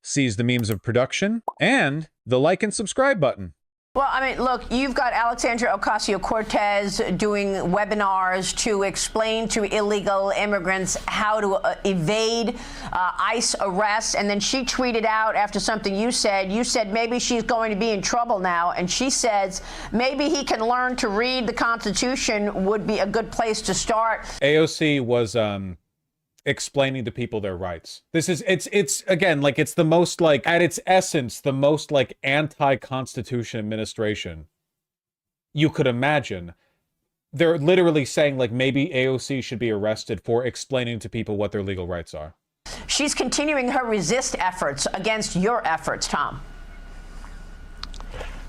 sees the means of production, and the like and subscribe button. Well, I mean, look, you've got Alexandria Ocasio-Cortez doing webinars to explain to illegal immigrants how to evade ICE arrests. And then she tweeted out after something you said maybe she's going to be in trouble now. And she says maybe he can learn to read the Constitution would be a good place to start. AOC was explaining to people their rights. It's again, like, it's the most, like, at its essence, the most, like, anti-Constitution administration you could imagine. They're literally saying, like, maybe AOC should be arrested for explaining to people what their legal rights are. She's continuing her resist efforts against your efforts, Tom.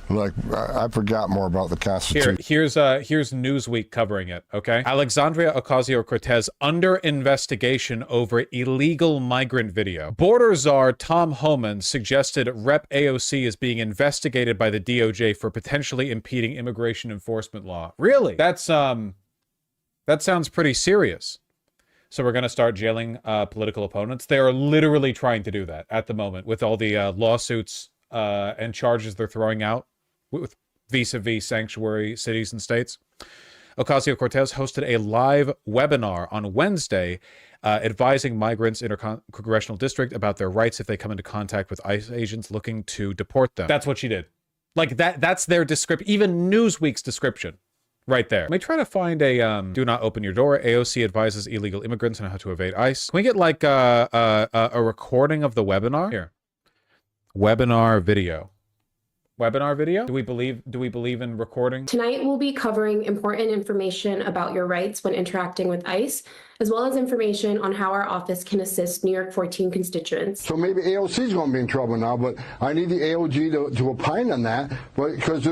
Like, I forgot more about the Constitution. Here's Newsweek covering it, okay? Alexandria Ocasio-Cortez under investigation over illegal migrant video. Border czar Tom Homan suggested Rep. AOC is being investigated by the DOJ for potentially impeding immigration enforcement law. Really? That sounds pretty serious. So we're going to start jailing political opponents. They are literally trying to do that at the moment with all the lawsuits and charges they're throwing out with vis-a-vis sanctuary cities and states. Ocasio-Cortez hosted a live webinar on Wednesday advising migrants in her congressional district about their rights if they come into contact with ICE agents looking to deport them. That's what she did. Like, that's their description, even Newsweek's description right there. Let me try to find a do not open your door. AOC advises illegal immigrants on how to evade ICE. Can we get like a recording of the webinar? Here. Webinar video. Webinar video? Do we believe in recording? Tonight we'll be covering important information about your rights when interacting with ICE, as well as information on how our office can assist New York 14 constituents. So maybe AOC is going to be in trouble now, but I need the AOG to opine on that. But because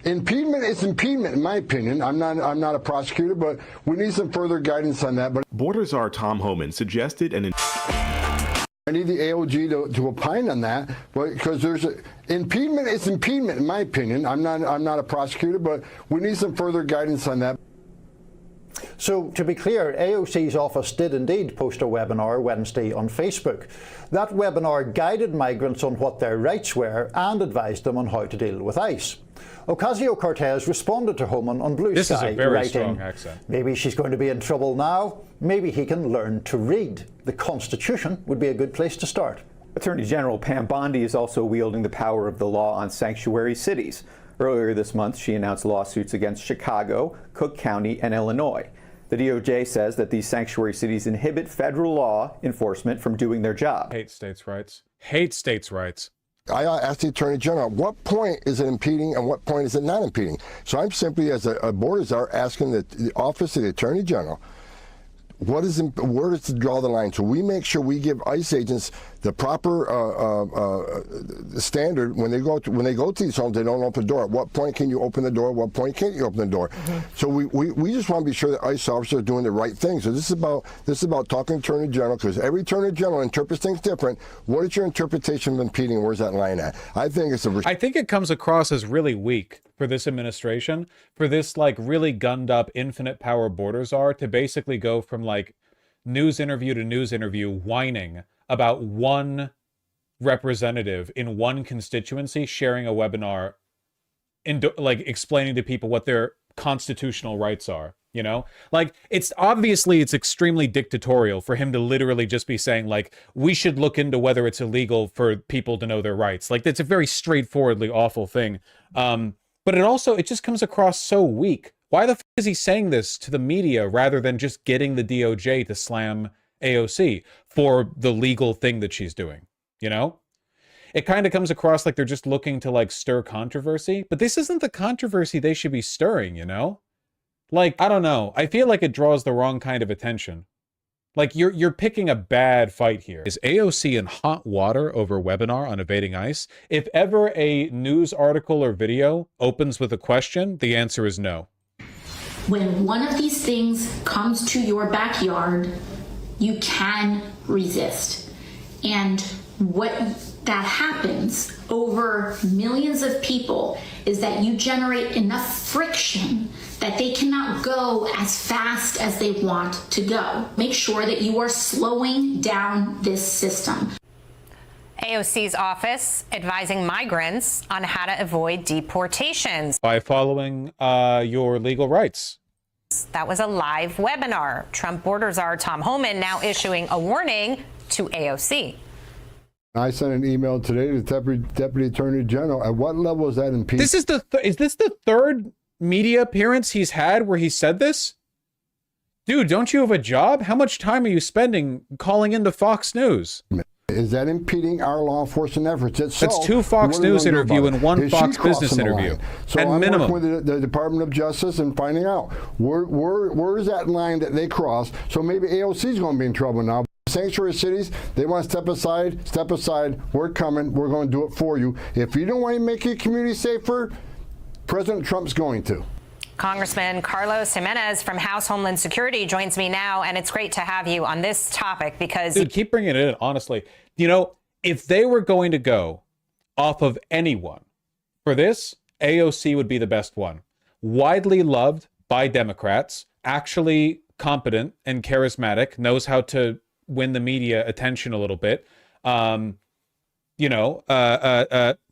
impediment is impediment, in my opinion. I'm not a prosecutor, but we need some further guidance on that. But Border czar Tom Homan suggested I need the AOG to opine on that, but because impediment is impediment, in my opinion. I'm not a prosecutor, but we need some further guidance on that. So, to be clear, AOC's office did indeed post a webinar Wednesday on Facebook. That webinar guided migrants on what their rights were and advised them on how to deal with ICE. Ocasio-Cortez responded to Homan on Blue This Sky, is a very writing, strong accent. Maybe she's going to be in trouble now. Maybe he can learn to read. The Constitution would be a good place to start. Attorney General Pam Bondi is also wielding the power of the law on sanctuary cities. Earlier this month, she announced lawsuits against Chicago, Cook County, and Illinois. The DOJ says that these sanctuary cities inhibit federal law enforcement from doing their job. Hate states' rights. Hate states' rights. I asked the Attorney General, at what point is it impeding and what point is it not impeding? So I'm simply, as a border czar, asking the Office of the Attorney General, where does it draw the line? So we make sure we give ICE agents the proper standard when they go to these homes. They don't open the door. At what point can you open the door? At what point can't you open the door? Mm-hmm. So we just want to be sure that ICE officers are doing the right thing. So this is about talking to Attorney General, because every Attorney General interprets things different. What is your interpretation of impeding? Where's that line at? I think it comes across as really weak for this administration, for this like really gunned up infinite power border czar to basically go from like news interview to news interview whining about one representative in one constituency sharing a webinar like explaining to people what their constitutional rights are, you know? Like, it's extremely dictatorial for him to literally just be saying like, we should look into whether it's illegal for people to know their rights. Like, that's a very straightforwardly awful thing. But it just comes across so weak. Why the f is he saying this to the media rather than just getting the DOJ to slam AOC for the legal thing that she's doing, you know? It kind of comes across like they're just looking to like stir controversy, but this isn't the controversy they should be stirring, you know? Like, I don't know. I feel like it draws the wrong kind of attention. Like, you're picking a bad fight here. Is AOC in hot water over webinar on evading ICE? If ever a news article or video opens with a question, the answer is no. When one of these things comes to your backyard, you can resist. And what that happens over millions of people is that you generate enough friction that they cannot go as fast as they want to go. Make sure that you are slowing down this system. AOC's office advising migrants on how to avoid deportations. By following your legal rights. That was a live webinar. Trump border czar Tom Homan now issuing a warning to AOC. I sent an email today to the Deputy Attorney General. At what level is that impeachment? This is is this the third media appearance he's had where he said this? Dude, don't you have a job? How much time are you spending calling into Fox News? Is that impeding our law enforcement efforts? That's two Fox News interview and one Fox Business interview. So at I'm minimum. working with the Department of Justice and finding out where is that line that they cross. So maybe AOC is going to be in trouble now. Sanctuary cities, they want to step aside. Step aside. We're coming. We're going to do it for you. If you don't want to make your community safer, President Trump's going to. Congressman Carlos Jimenez from House Homeland Security joins me now, and it's great to have you on this topic because... Dude, keep bringing it in, honestly. You know, if they were going to go off of anyone for this, AOC would be the best one. Widely loved by Democrats, actually competent and charismatic, knows how to win the media attention a little bit.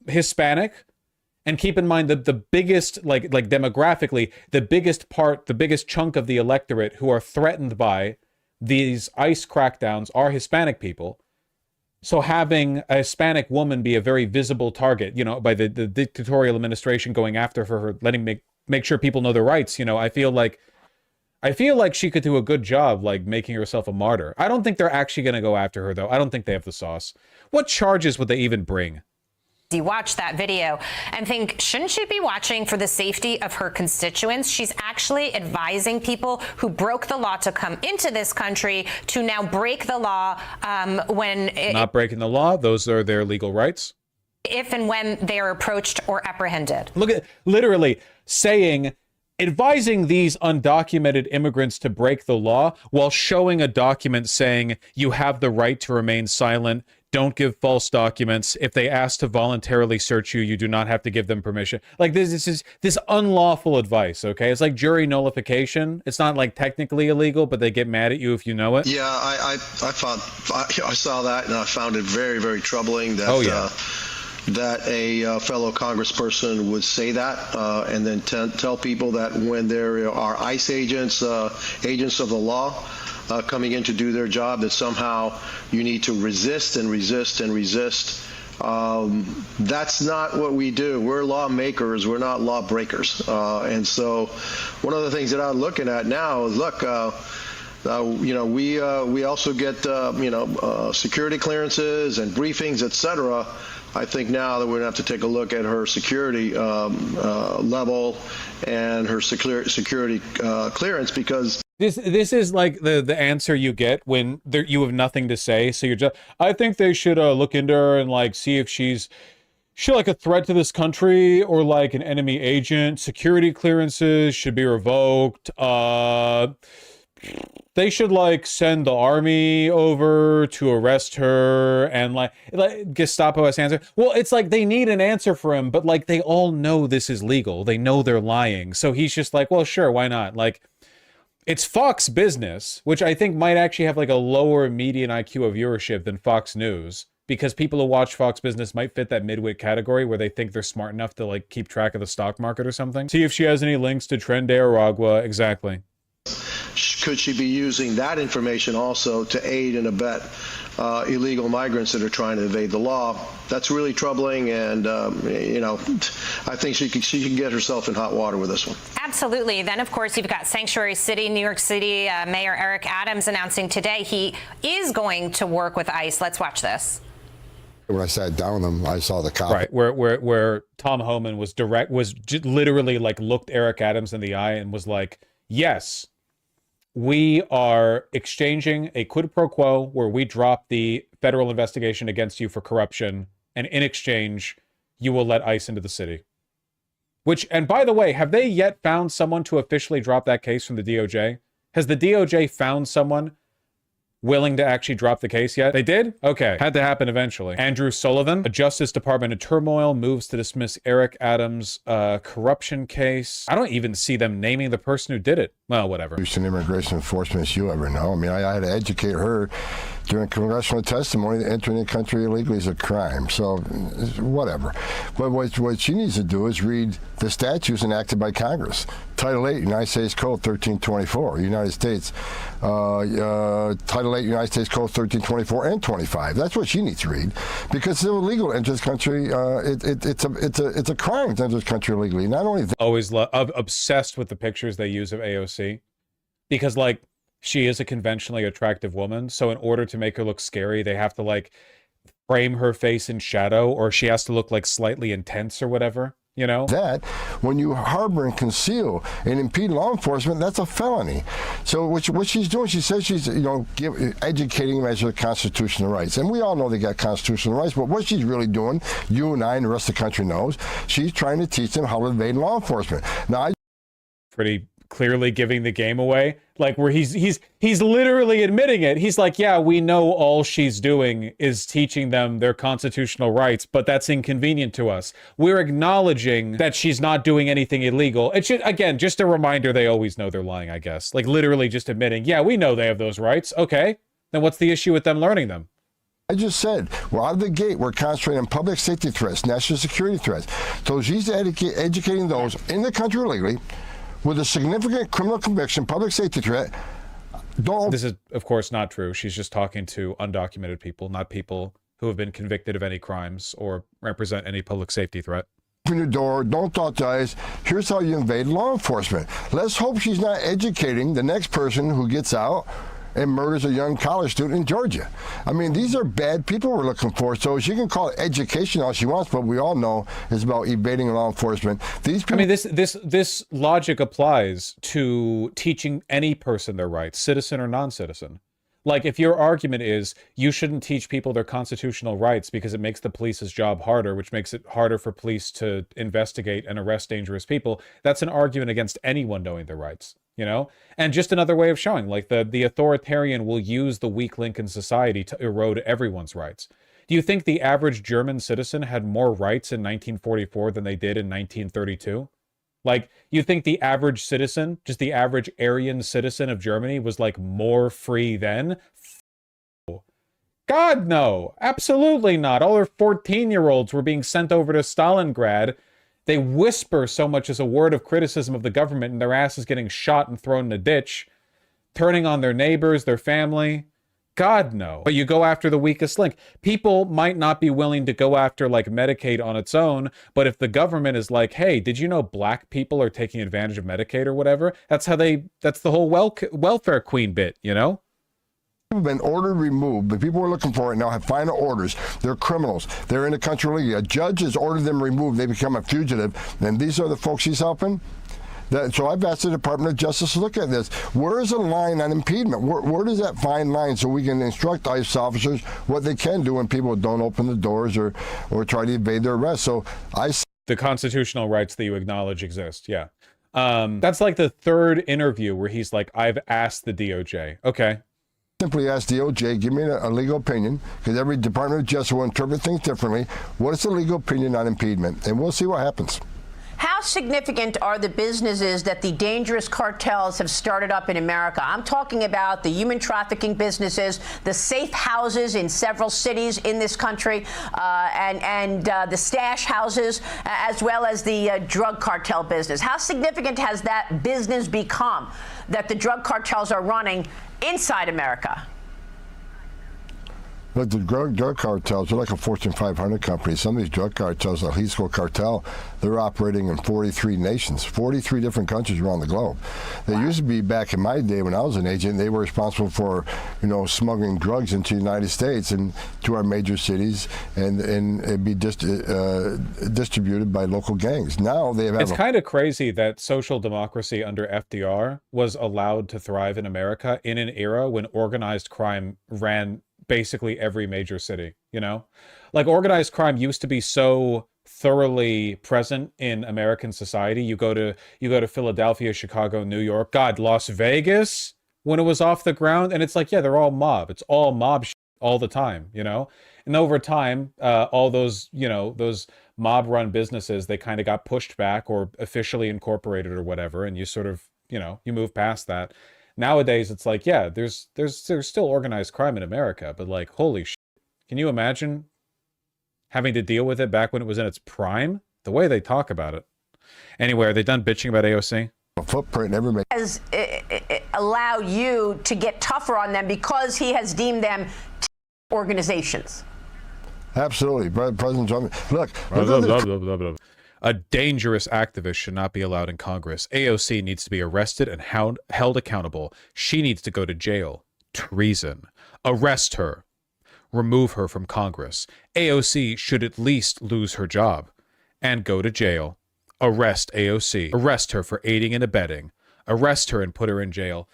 Hispanic. And keep in mind that the biggest, like demographically, the biggest chunk of the electorate who are threatened by these ICE crackdowns are Hispanic people. So having a Hispanic woman be a very visible target, you know, by the dictatorial administration going after her, letting make sure people know their rights, you know, I feel like she could do a good job, like making herself a martyr. I don't think they're actually going to go after her, though. I don't think they have the sauce. What charges would they even bring? You watch that video and think, shouldn't she be watching for the safety of her constituents? She's actually advising people who broke the law to come into this country to now break the law not breaking the law. Those are their legal rights. If and when they are approached or apprehended. Look at literally saying, advising these undocumented immigrants to break the law while showing a document saying you have the right to remain silent. Don't give false documents. If they ask to voluntarily search you, you do not have to give them permission. Like this is unlawful advice, okay? It's like jury nullification. It's not like technically illegal, but they get mad at you if you know it. Yeah, I saw that and I found it very, very troubling that that a fellow congressperson would say that and then tell people that when there are ICE agents, agents of the law, coming in to do their job, that somehow you need to resist and resist and resist. That's not what we do. We're lawmakers. We're not lawbreakers. And so one of the things that I'm looking at now is, look, we also get, security clearances and briefings, et cetera. I think now that we're going to have to take a look at her security level and her security clearance, because this is like the answer you get when you have nothing to say. So you're just, I think they should look into her and like see if she's like a threat to this country or like an enemy agent. Security clearances should be revoked. They should like send the army over to arrest her, and like Gestapo has answer. Well, it's like they need an answer for him, but like they all know this is legal. They know they're lying. So he's just like, well, sure, why not? Like, it's Fox Business, which I think might actually have like a lower median IQ of viewership than Fox News, because people who watch Fox Business might fit that midwit category where they think they're smart enough to like keep track of the stock market or something. See if she has any links to Tren de Aragua. Exactly. could she be using that information also to aid and abet illegal migrants that are trying to evade the law? That's really troubling, and I think she can get herself in hot water with this one. Absolutely. Then, of course, you've got Sanctuary City, New York City Mayor Eric Adams announcing today he is going to work with ICE. Let's watch this. When I sat down with him, I saw the cop. Right, where Tom Homan was literally like looked Eric Adams in the eye and was like, yes, we are exchanging a quid pro quo where we drop the federal investigation against you for corruption, and in exchange, you will let ICE into the city. Which, and by the way, have they yet found someone to officially drop that case from the DOJ? Has the DOJ found someone willing to actually drop the case yet? They did? Okay. Had to happen eventually. Andrew Sullivan, a Justice Department in turmoil, moves to dismiss Eric Adams' corruption case. I don't even see them naming the person who did it. Well, whatever. And immigration enforcement as you ever know. I mean, I had to educate her during congressional testimony that entering the country illegally is a crime. So, whatever. But what she needs to do is read the statutes enacted by Congress. Title 8, United States Code 1324, United States. Title 8, United States Code 1324 and 25. That's what she needs to read, because it's illegal to enter this country. It's a crime to enter this country illegally. Not only that. Always obsessed with the pictures they use of AOC, because like she is a conventionally attractive woman, so in order to make her look scary, they have to like frame her face in shadow, or she has to look like slightly intense or whatever. You know, that when you harbor and conceal and impede law enforcement, that's a felony. So what she's doing, she says she's, educating them as to the constitutional rights, and we all know they got constitutional rights. But what she's really doing, you and I and the rest of the country knows, she's trying to teach them how to evade law enforcement. Now, pretty clearly giving the game away, like where he's literally admitting it. He's like, yeah, we know all she's doing is teaching them their constitutional rights, but that's inconvenient to us. We're acknowledging that she's not doing anything illegal. It should, again, just a reminder, they always know they're lying, I guess. Like literally just admitting, yeah, we know they have those rights. Okay, then what's the issue with them learning them? I just said, we're out of the gate, we're concentrating on public safety threats, national security threats. So she's educating those in the country illegally, with a significant criminal conviction, public safety threat. This is, of course, not true. She's just talking to undocumented people, not people who have been convicted of any crimes or represent any public safety threat. Open your door, don't talk to ICE. Here's how you invade law enforcement. Let's hope she's not educating the next person who gets out and murders a young college student in Georgia. I mean, these are bad people we're looking for. So she can call it education all she wants, but we all know it's about evading law enforcement. These people, I mean, this logic applies to teaching any person their rights, citizen or non-citizen. Like, if your argument is you shouldn't teach people their constitutional rights because it makes the police's job harder, which makes it harder for police to investigate and arrest dangerous people, that's an argument against anyone knowing their rights. You know, and just another way of showing, like the authoritarian will use the weak link in society to erode everyone's rights. Do you think the average German citizen had more rights in 1944 than they did in 1932? Like, you think the average citizen, just the average Aryan citizen of Germany, was like more free then? God, no, absolutely not. All their 14-year-olds were being sent over to Stalingrad. They whisper so much as a word of criticism of the government, and their ass is getting shot and thrown in a ditch, turning on their neighbors, their family. God, no. But you go after the weakest link. People might not be willing to go after, like, Medicaid on its own, but if the government is like, hey, did you know black people are taking advantage of Medicaid or whatever? That's the whole welfare queen bit, you know? Have been ordered removed. The people we're looking for right now have final orders. They're criminals. They're in the country illegally. A judge has ordered them removed. They become a fugitive. And these are the folks he's helping. So I've asked the Department of Justice to look at this. Where is the line on impediment? Where does that fine line so we can instruct ICE officers what they can do when people don't open the doors or try to evade their arrest? So the constitutional rights that you acknowledge exist. Yeah. That's like the third interview where he's like, I've asked the DOJ. Okay. Simply ask DOJ, give me a legal opinion, because every Department of Justice will interpret things differently. What is the legal opinion on impediment? And we'll see what happens. How significant are the businesses that the dangerous cartels have started up in America? I'm talking about the human trafficking businesses, the safe houses in several cities in this country, and the stash houses, as well as the drug cartel business. How significant has that business become that the drug cartels are running inside America? But the drug cartels are like a Fortune 500 company. Some of these drug cartels, the Jalisco cartel, they're operating in 43 nations, 43 different countries around the globe. They used to be, back in my day when I was an agent, they were responsible for, smuggling drugs into the United States and to our major cities, and it'd be distributed by local gangs. Now they have. It's kind of crazy that social democracy under FDR was allowed to thrive in America in an era when organized crime ran basically every major city, you know? Like, organized crime used to be so thoroughly present in American society. You go to Philadelphia, Chicago, New York, God, Las Vegas, when it was off the ground, and it's like, yeah, they're all mob. It's all mob shit all the time, you know? And over time, all those, those mob-run businesses, they kind of got pushed back or officially incorporated or whatever, and you sort of, you know, you move past that. Nowadays, it's like, yeah, there's still organized crime in America, but like, holy shit. Can you imagine having to deal with it back when it was in its prime? The way they talk about it. Anyway, are they done bitching about AOC? A footprint never made. Has allowed you to get tougher on them because he has deemed them organizations. Absolutely. President Trump. Look. A dangerous activist should not be allowed in Congress. AOC needs to be arrested and held accountable. She needs to go to jail. Treason. Arrest her. Remove her from Congress. AOC should at least lose her job and go to jail. Arrest AOC. Arrest her for aiding and abetting. Arrest her and put her in jail.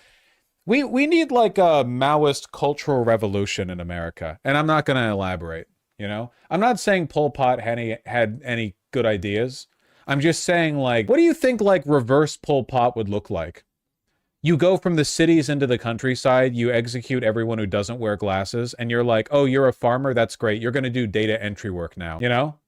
We need like a Maoist cultural revolution in America. And I'm not going to elaborate, you know? I'm not saying Pol Pot had any good ideas. I'm just saying, like, what do you think like reverse Pol Pot would look like? You go from the cities into the countryside, you execute everyone who doesn't wear glasses, and you're like, oh, you're a farmer? That's great. You're going to do data entry work now, you know?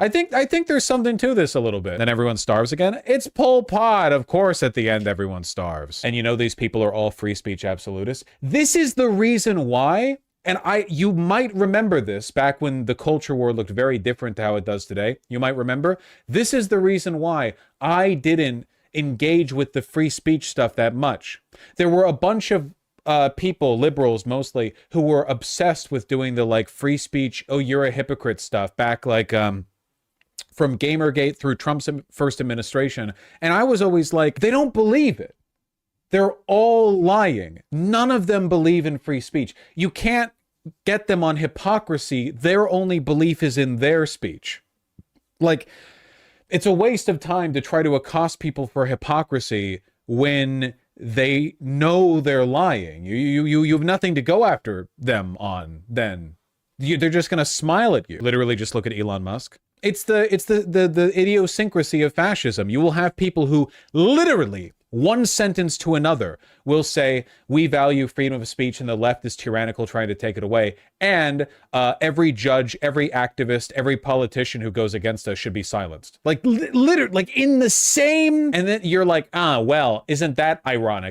I think there's something to this a little bit. Then everyone starves again. It's Pol Pot. Of course, at the end, everyone starves. And you know these people are all free speech absolutists. This is the reason why, and you might remember this back when the culture war looked very different to how it does today. You might remember. This is the reason why I didn't engage with the free speech stuff that much. There were a bunch of people, liberals mostly, who were obsessed with doing the like free speech, oh, you're a hypocrite stuff back like from Gamergate through Trump's first administration. And I was always like, they don't believe it. They're all lying. None of them believe in free speech. You can't get them on hypocrisy. Their only belief is in their speech. Like, it's a waste of time to try to accost people for hypocrisy when they know they're lying. You have nothing to go after them on then. They're just going to smile at you. Literally just look at Elon Musk. It's the idiosyncrasy of fascism. You will have people who literally, one sentence to another, will say, we value freedom of speech and the left is tyrannical trying to take it away. And every judge, every activist, every politician who goes against us should be silenced. Like, literally, like in the same... And then you're like, well, isn't that ironic?